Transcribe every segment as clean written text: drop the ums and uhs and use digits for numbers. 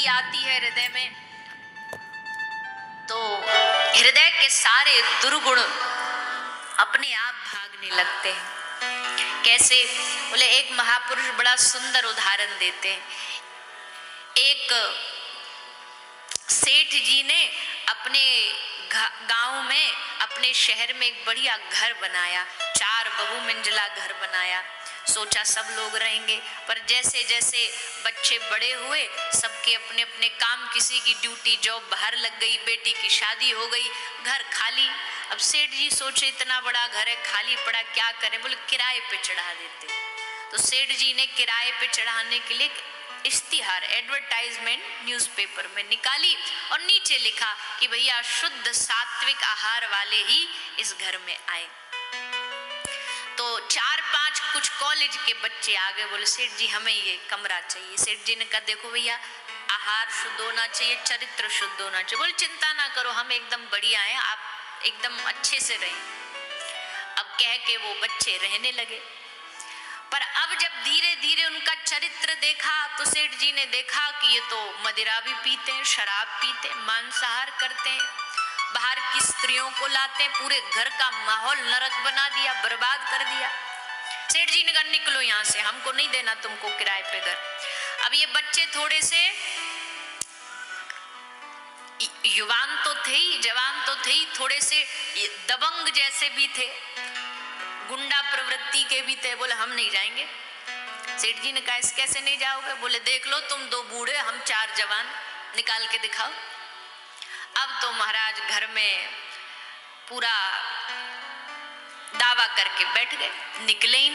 भक्ति आती है हृदय में तो हृदय के सारे दुर्गुण अपने आप भागने लगते हैं। कैसे? बोले एक महापुरुष बड़ा सुंदर उदाहरण देते हैं। एक सेठ जी ने अपने गांव में, अपने शहर में एक बढ़िया घर बनाया, 4 बहुमंजिला घर बनाया। सोचा सब लोग रहेंगे, पर जैसे जैसे बच्चे बड़े हुए, सबके अपने अपने काम, किसी की ड्यूटी जॉब बाहर लग गई, बेटी की शादी हो गई, घर खाली। अब सेठ जी सोचे इतना बड़ा घर है खाली पड़ा, क्या करें? बोले किराए पे चढ़ा देते। तो सेठ जी ने किराए पे चढ़ाने के लिए इश्तिहार, एडवर्टाइजमेंट न्यूज़पेपर में निकाली और नीचे लिखा कि भैया शुद्ध सात्विक आहार वाले ही इस घर में आए। तो 4-5 कुछ कॉलेज के बच्चे आ गए, बोले सेठ जी हमें ये कमरा चाहिए। सेठ जी ने कहा देखो भैया, आहार शुद्ध होना चाहिए, चरित्र शुद्ध होना चाहिए। बोले चिंता ना करो, हम एकदम बढ़िया हैं, आप एकदम अच्छे से रहें। अब कह के वो बच्चे रहने लगे। पर अब जब धीरे धीरे उनका चरित्र देखा तो सेठ जी ने देखा कि ये तो मदिरा भी पीते हैं, शराब पीते हैं, मांसाहार करते हैं, बाहर की स्त्रियों को लाते हैं, पूरे घर का माहौल नरक बना दिया, बर्बाद कर दिया। सेठ जी ने कहा निकलो यहाँ से, हमको नहीं देना तुमको किराए पे घर। अब ये बच्चे थोड़े से युवान तो थे ही, जवान तो थे ही, थोड़े से दबंग जैसे भी थे, गुंडा प्रवृत्ति के भी थे। बोले हम नहीं जाएंगे। सेठ जी ने कहा कैसे नहीं जाओगे? बोले देख लो तुम 2 बूढ़े, हम 4 जवान, निकाल के दिखाओ। अब तो महाराज घर में पूरा दावा करके बैठ गए, निकले ही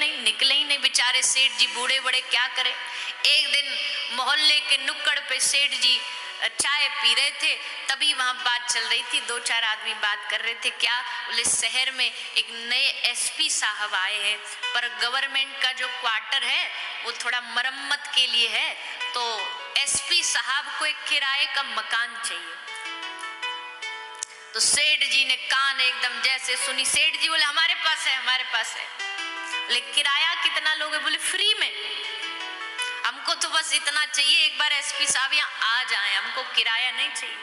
नहीं। बेचारे सेठ जी बूढ़े बड़े क्या करें। एक दिन मोहल्ले के नुक्कड़ पे सेठ जी चाय पी रहे थे, तभी वहां बात चल रही थी, 2-4 आदमी बात कर रहे थे। क्या? बोले शहर में एक नए एसपी साहब आए हैं, पर गवर्नमेंट का जो क्वार्टर है वो थोड़ा मरम्मत के लिए है, तो एसपी साहब को एक किराए का मकान चाहिए। तो सेठ जी ने कान एकदम जैसे सुनी। सेठ जी बोले हमारे पास है। बोले किराया कितना लोगे? बोले फ्री में, हमको तो बस इतना चाहिए, एक बार एसपी साहब यहाँ आ जाएं, हमको किराया नहीं चाहिए।